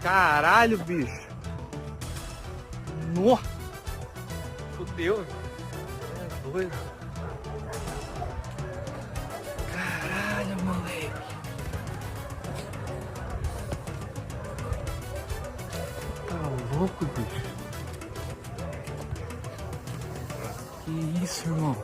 Caralho, bicho. Nossa. Fudeu. É doido. Caralho, moleque. Tá louco, bicho. Que isso, irmão?